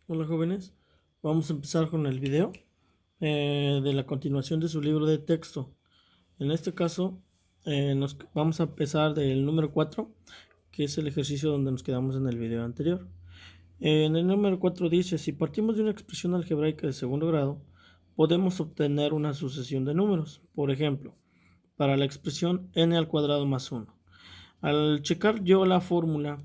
Hola jóvenes, vamos a empezar con el video de la continuación de su libro de texto. En este caso vamos a empezar del número 4, que es el ejercicio donde nos quedamos en el video anterior. En el número 4 dice, si partimos de una expresión algebraica de segundo grado, podemos obtener una sucesión de números. Por ejemplo, para la expresión n al cuadrado más 1. Al checar yo la fórmula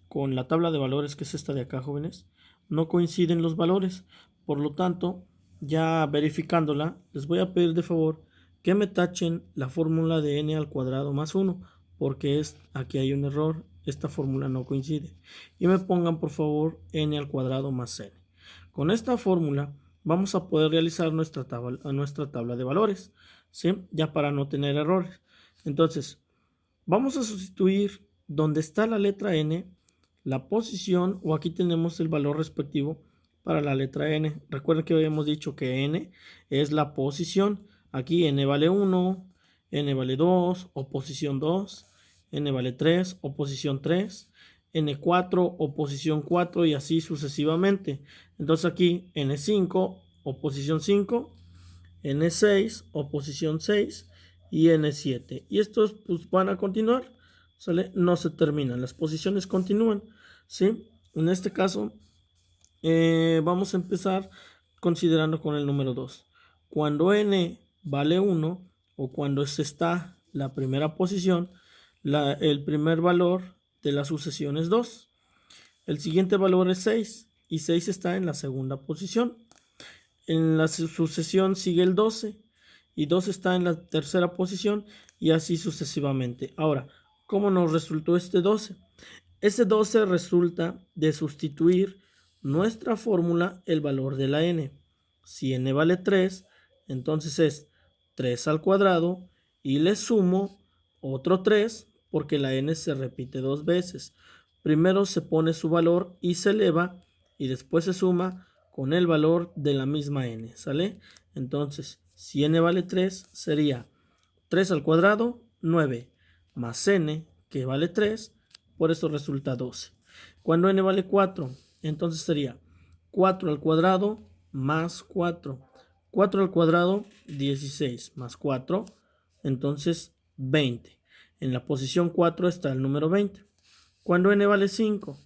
con la tabla de valores, que es esta de acá, jóvenes, no coinciden los valores. Por lo tanto, ya verificándola, les voy a pedir de favor que me tachen la fórmula de n al cuadrado más 1, porque aquí hay un error, esta fórmula no coincide. Y me pongan por favor n al cuadrado más n. Con esta fórmula vamos a poder realizar nuestra tabla de valores, ¿sí? Ya para no tener errores. Entonces, vamos a sustituir donde está la letra n, la posición, o aquí tenemos el valor respectivo para la letra n. Recuerden que habíamos dicho que n es la posición. Aquí n vale 1, n vale 2 o posición 2, n vale 3 o posición 3, n4 o posición 4 y así sucesivamente. Entonces aquí n5 o posición 5, n6 o posición 6 y n7. Y estos pues van a continuar, ¿sale? No se terminan, las posiciones continúan, ¿sí? En este caso vamos a empezar considerando con el número 2. Cuando n vale 1 o cuando está la primera posición, el primer valor de la sucesión es 2. El siguiente valor es 6 y 6 está en la segunda posición. En la sucesión sigue el 12 y 2 está en la tercera posición y así sucesivamente. Ahora, ¿cómo nos resultó este 12? Este 12 resulta de sustituir nuestra fórmula el valor de la n. Si n vale 3, entonces es 3 al cuadrado y le sumo otro 3 porque la n se repite dos veces. Primero se pone su valor y se eleva y después se suma con el valor de la misma n, ¿sale? Entonces, si n vale 3, sería 3 al cuadrado, 9, más n, que vale 3, por eso resulta 12. Cuando n vale 4, entonces sería 4 al cuadrado más 4. 4 al cuadrado, 16, más 4, entonces 20. En la posición 4 está el número 20. Cuando n vale 5,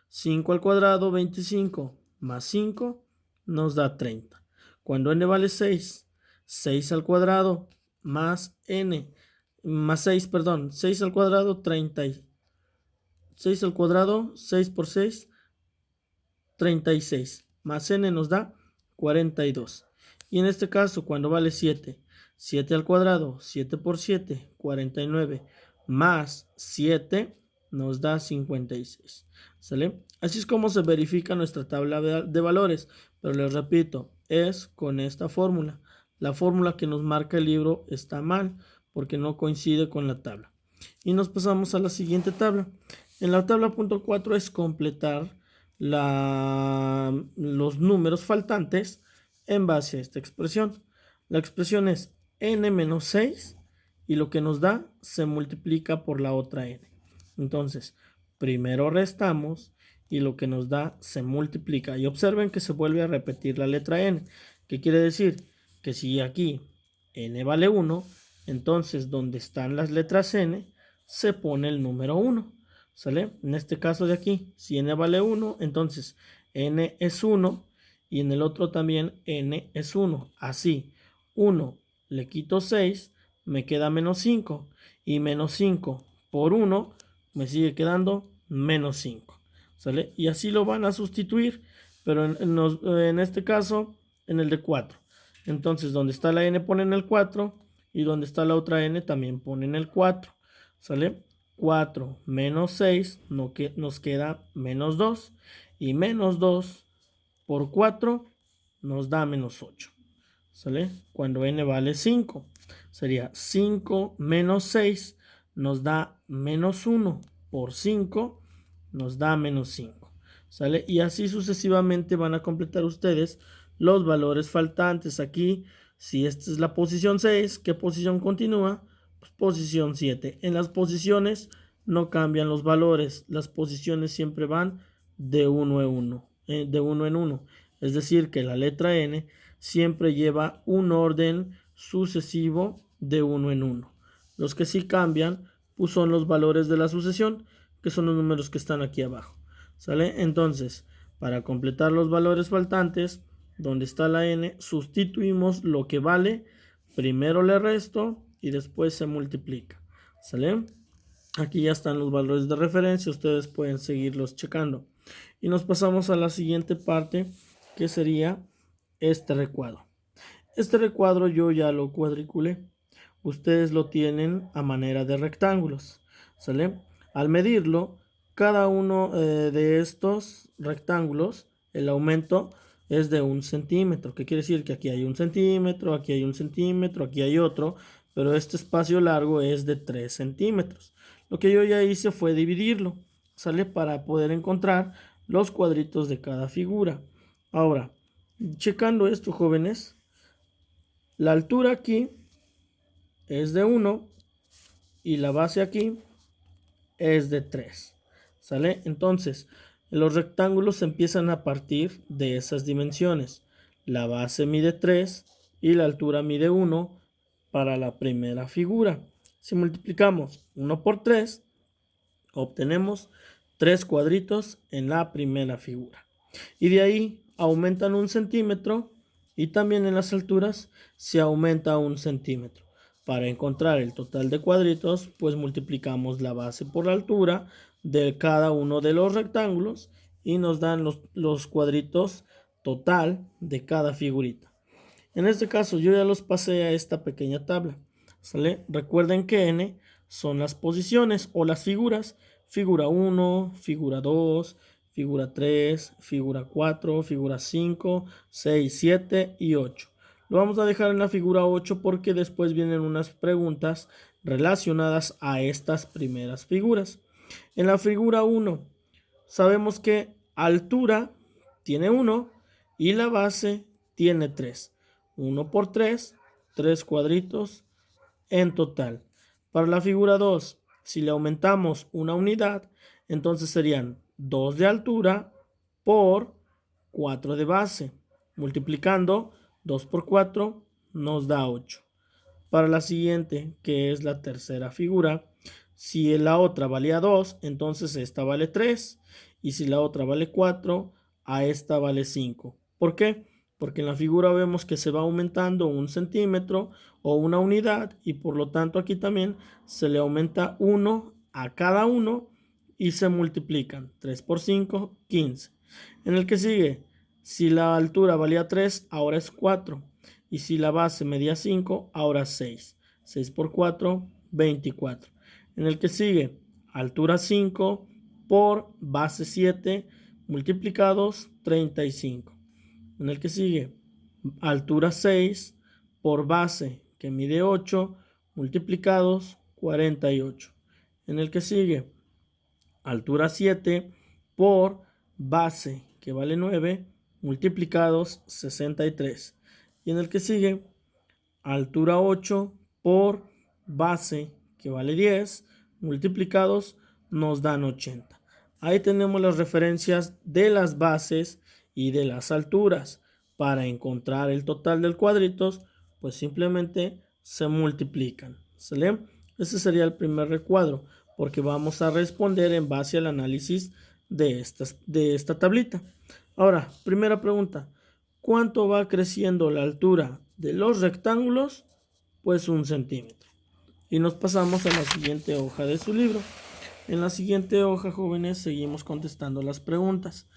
5 al cuadrado, 25, más 5 nos da 30. Cuando n vale 6, 6 al cuadrado más n, más 6, perdón, 6 al cuadrado, 30. 6 al cuadrado, 6 por 6, 36. Más n nos da 42. Y en este caso, cuando vale 7, 7 al cuadrado, 7 por 7, 49, más 7 nos da 56. ¿Sale? Así es como se verifica nuestra tabla de valores. Pero les repito, es con esta fórmula. La fórmula que nos marca el libro está mal porque no coincide con la tabla. Y nos pasamos a la siguiente tabla. En la tabla punto 4 es completar los números faltantes en base a esta expresión. La expresión es n menos 6 y lo que nos da se multiplica por la otra n. Entonces, primero restamos y lo que nos da se multiplica. Y observen que se vuelve a repetir la letra n. ¿Qué quiere decir? Que si aquí n vale 1, entonces donde están las letras n se pone el número 1. ¿Sale? En este caso de aquí, si n vale 1, entonces n es 1 y en el otro también n es 1. Así, 1 le quito 6, me queda menos 5 y menos 5 por 1 me sigue quedando menos 5. ¿Sale? Y así lo van a sustituir, pero en este caso en el de 4. Entonces donde está la n ponen el 4 y donde está la otra n también ponen el 4. ¿Sale? 4 menos 6 nos queda menos 2 y menos 2 por 4 nos da menos 8. ¿Sale? Cuando n vale 5 sería 5 menos 6 nos da menos 1 por 5 nos da menos 5. ¿Sale? Y así sucesivamente van a completar ustedes los valores faltantes. Aquí, si esta es la posición 6, ¿qué posición continúa? Pues posición 7. En las posiciones no cambian los valores. Las posiciones siempre van de 1 en 1. de uno en uno. Es decir, que la letra n siempre lleva un orden sucesivo de uno en uno. Los que sí cambian pues son los valores de la sucesión, que son los números que están aquí abajo. ¿Sale? Entonces, para completar los valores faltantes, donde está la n, sustituimos lo que vale, primero le resto y después se multiplica. ¿Sale? Aquí ya están los valores de referencia, ustedes pueden seguirlos checando. Y nos pasamos a la siguiente parte, que sería este recuadro. Este recuadro yo ya lo cuadriculé. Ustedes lo tienen a manera de rectángulos. ¿Sale? Al medirlo, cada uno de estos rectángulos, el aumento es de 1 centímetro. ¿Qué quiere decir? Que aquí hay 1 centímetro, aquí hay 1 centímetro, aquí hay otro, pero este espacio largo es de 3 centímetros. Lo que yo ya hice fue dividirlo, ¿sale? Para poder encontrar los cuadritos de cada figura. Ahora, checando esto, jóvenes, la altura aquí es de 1 y la base aquí es de 3. ¿Sale? Entonces, los rectángulos empiezan a partir de esas dimensiones. La base mide 3 y la altura mide 1 para la primera figura. Si multiplicamos 1 por 3, obtenemos 3 cuadritos en la primera figura. Y de ahí aumentan 1 centímetro y también en las alturas se aumenta 1 centímetro. Para encontrar el total de cuadritos, pues multiplicamos la base por la altura de cada uno de los rectángulos y nos dan los cuadritos total de cada figurita. En este caso yo ya los pasé a esta pequeña tabla. ¿Sale? Recuerden que n son las posiciones o las figuras. Figura 1, figura 2, figura 3, figura 4, figura 5, 6, 7 y 8. Lo vamos a dejar en la figura 8 porque después vienen unas preguntas relacionadas a estas primeras figuras. En la figura 1 sabemos que altura tiene 1 y la base tiene 3. 1 por 3, 3 cuadritos en total. Para la figura 2, si le aumentamos una unidad, entonces serían 2 de altura por 4 de base. Multiplicando 2 por 4 nos da 8. Para la siguiente, que es la tercera figura, si la otra valía 2, entonces esta vale 3. Y si la otra vale 4, a esta vale 5. ¿Por qué? Porque en la figura vemos que se va aumentando 1 centímetro o una unidad y por lo tanto aquí también se le aumenta 1 a cada uno y se multiplican. 3 por 5, 15. En el que sigue, si la altura valía 3, ahora es 4. Y si la base medía 5, ahora 6. 6 por 4, 24. En el que sigue, altura 5 por base 7 multiplicados 35. En el que sigue, altura 6 por base que mide 8 multiplicados 48. En el que sigue, altura 7 por base que vale 9 multiplicados 63. Y en el que sigue, altura 8 por base que vale 10 multiplicados nos dan 80. Ahí tenemos las referencias de las bases y de las alturas. Para encontrar el total del cuadritos, pues simplemente se multiplican. ¿Sale? Ese sería el primer recuadro, porque vamos a responder en base al análisis de esta tablita. Ahora, primera pregunta. ¿Cuánto va creciendo la altura de los rectángulos? Pues 1 centímetro. Y nos pasamos a la siguiente hoja de su libro. En la siguiente hoja, jóvenes, seguimos contestando las preguntas.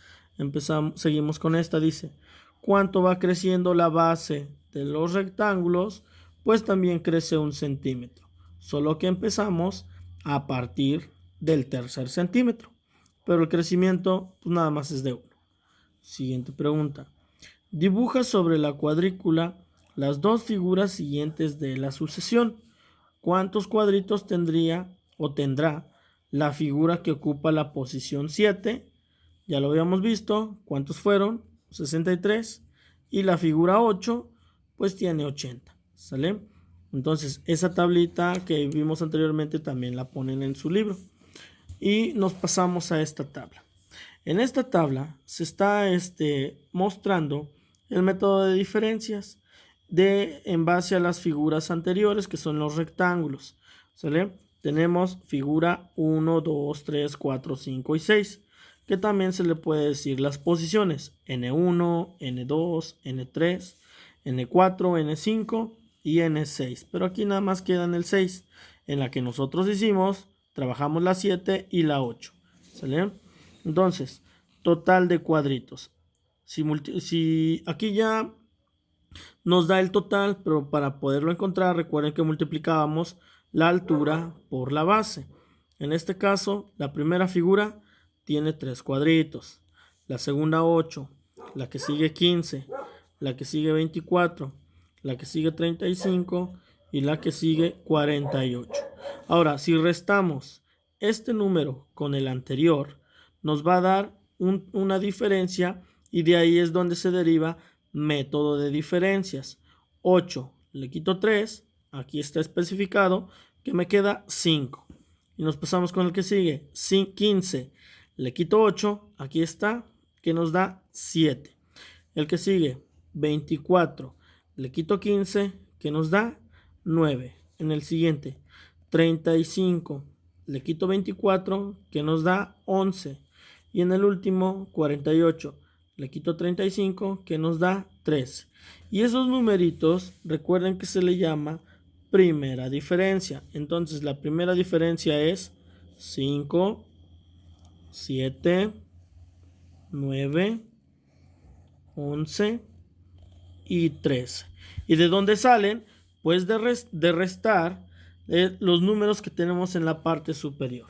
Seguimos con esta, dice, ¿cuánto va creciendo la base de los rectángulos? Pues también crece 1 centímetro. Solo que empezamos a partir del tercer centímetro. Pero el crecimiento pues nada más es de 1. Siguiente pregunta. Dibuja sobre la cuadrícula las dos figuras siguientes de la sucesión. ¿Cuántos cuadritos tendría o tendrá la figura que ocupa la posición 7? Ya lo habíamos visto. ¿Cuántos fueron? 63. Y la figura 8 pues tiene 80. ¿Sale? Entonces esa tablita que vimos anteriormente también la ponen en su libro. Y nos pasamos a esta tabla. En esta tabla se está mostrando el método de diferencias en base a las figuras anteriores, que son los rectángulos. ¿Sale? Tenemos figura 1, 2, 3, 4, 5 y 6, que también se le puede decir las posiciones N1, N2, N3, N4, N5 y N6. Pero aquí nada más queda en el 6, en la que nosotros hicimos, trabajamos la 7 y la 8. ¿Sale? Entonces, total de cuadritos. Si aquí ya nos da el total, pero para poderlo encontrar, recuerden que multiplicábamos la altura por la base. En este caso, la primera figura tiene 3 cuadritos, la segunda 8, la que sigue 15, la que sigue 24, la que sigue 35 y la que sigue 48. Ahora, si restamos este número con el anterior, nos va a dar una diferencia, y de ahí es donde se deriva método de diferencias. 8 le quito 3, aquí está especificado que me queda 5. Y nos pasamos con el que sigue. 15 le quito 8, aquí está, que nos da 7. El que sigue, 24 le quito 15, que nos da 9. En el siguiente, 35 le quito 24, que nos da 11. Y en el último, 48 le quito 35, que nos da 13. Y esos numeritos, recuerden que se le llama primera diferencia. Entonces la primera diferencia es 5, 7, 9, 11 y 13. ¿Y de dónde salen? Pues de restar los números que tenemos en la parte superior.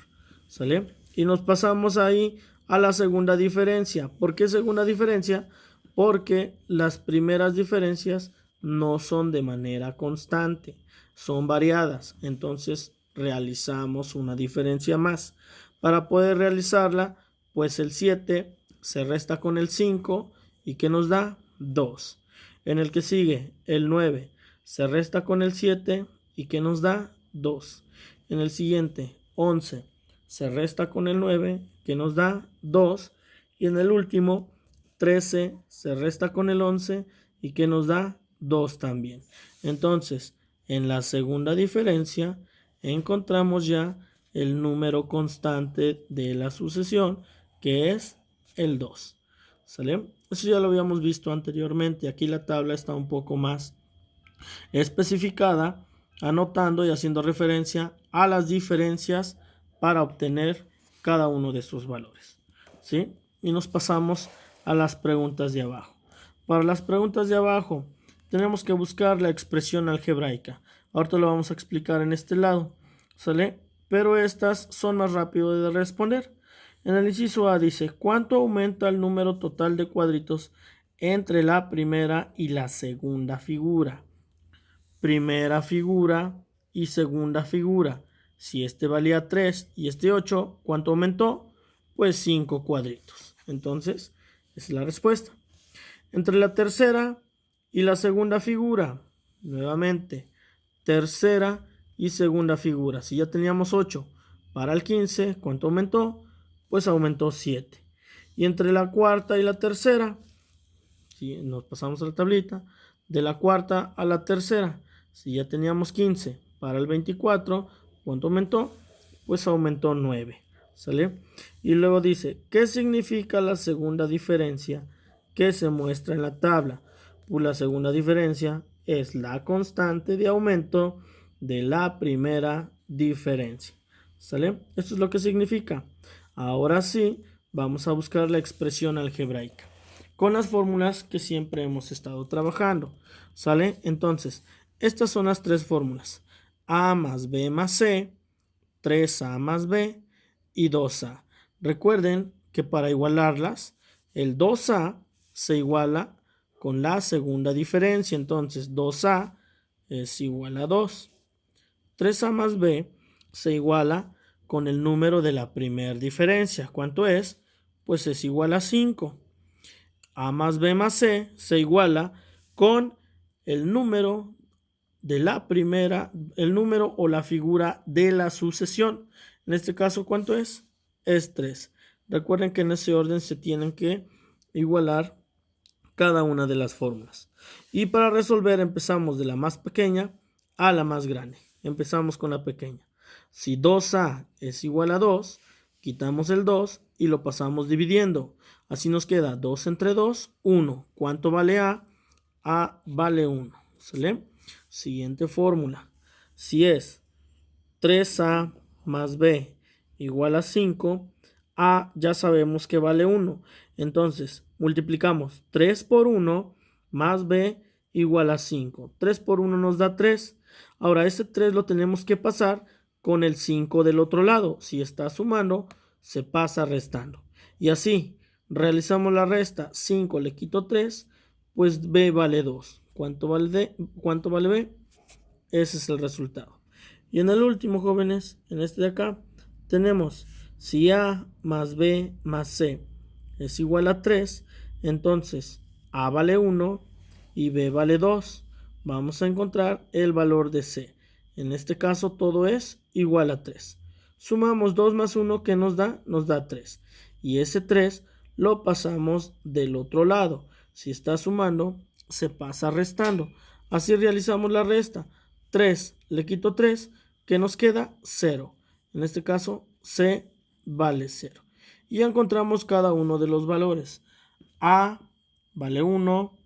¿Sale? Y nos pasamos ahí a la segunda diferencia. ¿Por qué segunda diferencia? Porque las primeras diferencias no son de manera constante, son variadas. Entonces realizamos una diferencia más. Para poder realizarla, pues el 7 se resta con el 5 y ¿qué nos da? 2. En el que sigue, el 9 se resta con el 7 y ¿qué nos da? 2. En el siguiente, 11 se resta con el 9, que nos da 2. Y en el último, 13 se resta con el 11 y que nos da 2 también. Entonces, en la segunda diferencia encontramos ya el número constante de la sucesión, que es el 2. ¿Sale? Eso ya lo habíamos visto anteriormente. Aquí la tabla está un poco más especificada, anotando y haciendo referencia a las diferencias para obtener cada uno de sus valores. ¿Sí? Y nos pasamos a las preguntas de abajo. Para las preguntas de abajo tenemos que buscar la expresión algebraica. Ahorita lo vamos a explicar en este lado. ¿Sale? Pero estas son más rápido de responder. En el inciso A dice, ¿cuánto aumenta el número total de cuadritos entre la primera y la segunda figura? Primera figura y segunda figura. Si este valía 3 y este 8, ¿cuánto aumentó? Pues 5 cuadritos. Entonces, esa es la respuesta. Entre la tercera y la segunda figura, nuevamente, tercera y segunda figura. Si ya teníamos 8 para el 15, ¿cuánto aumentó? Pues aumentó 7. Y entre la cuarta y la tercera, si nos pasamos a la tablita, de la cuarta a la tercera, si ya teníamos 15 para el 24, ¿cuánto aumentó? Pues aumentó 9. ¿Sale? Y luego dice, ¿qué significa la segunda diferencia que se muestra en la tabla? Pues la segunda diferencia es la constante de aumento de la primera diferencia. ¿Sale? Esto es lo que significa. Ahora sí, vamos a buscar la expresión algebraica con las fórmulas que siempre hemos estado trabajando. ¿Sale? Entonces, estas son las tres fórmulas. A más B más C, 3A más B y 2A. Recuerden que para igualarlas, el 2A se iguala con la segunda diferencia. Entonces, 2A es igual a 2. 3A más B se iguala con el número de la primera diferencia. ¿Cuánto es? Pues es igual a 5. A más B más C se iguala con el número de la primera, el número o la figura de la sucesión. En este caso, ¿cuánto es? Es 3. Recuerden que en ese orden se tienen que igualar cada una de las fórmulas. Y para resolver empezamos de la más pequeña a la más grande. Empezamos con la pequeña. Si 2a es igual a 2, quitamos el 2 y lo pasamos dividiendo. Así nos queda 2 entre 2, 1. ¿Cuánto vale a? A vale 1. ¿Sale? Siguiente fórmula. Si es 3a más b igual a 5, a ya sabemos que vale 1. Entonces, multiplicamos 3 por 1 más b igual a 5. 3 por 1 nos da 3. Ahora, este 3 lo tenemos que pasar con el 5 del otro lado. Si está sumando, se pasa restando. Y así, realizamos la resta. 5 le quito 3, pues b vale 2. ¿Cuánto vale b? Ese es el resultado. Y en el último, jóvenes, en este de acá, tenemos si a más b más c es igual a 3, entonces a vale 1 y b vale 2. Vamos a encontrar el valor de c. En este caso todo es igual a 3. Sumamos 2 más 1, ¿qué nos da? Nos da 3. Y ese 3 lo pasamos del otro lado. Si está sumando, se pasa restando. Así realizamos la resta. 3 le quito 3, ¿qué nos queda? 0. En este caso, c vale 0. Y encontramos cada uno de los valores. A vale 1,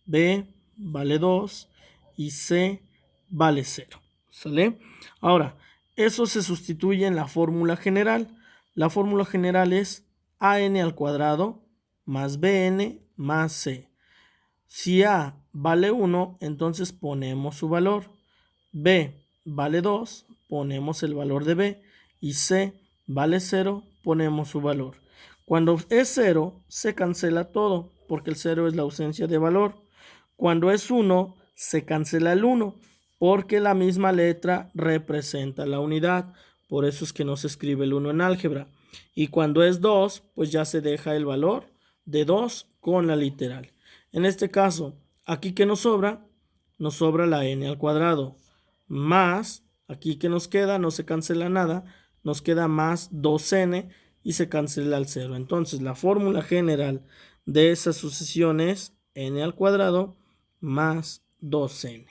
B vale 2 y C vale 0. ¿Sale? Ahora, eso se sustituye en la fórmula general. La fórmula general es an al cuadrado más bn más c. Si a vale 1, entonces ponemos su valor. B vale 2, ponemos el valor de B. Y C vale 0, ponemos su valor. Cuando es 0, se cancela todo, porque el 0 es la ausencia de valor. Cuando es 1, se cancela el 1, porque la misma letra representa la unidad. Por eso es que no se escribe el 1 en álgebra. Y cuando es 2, pues ya se deja el valor de 2 con la literal. En este caso, aquí que nos sobra la n al cuadrado, más, aquí que nos queda, no se cancela nada, nos queda más 2n y se cancela el 0. Entonces, la fórmula general de esa sucesión es n al cuadrado más 2n.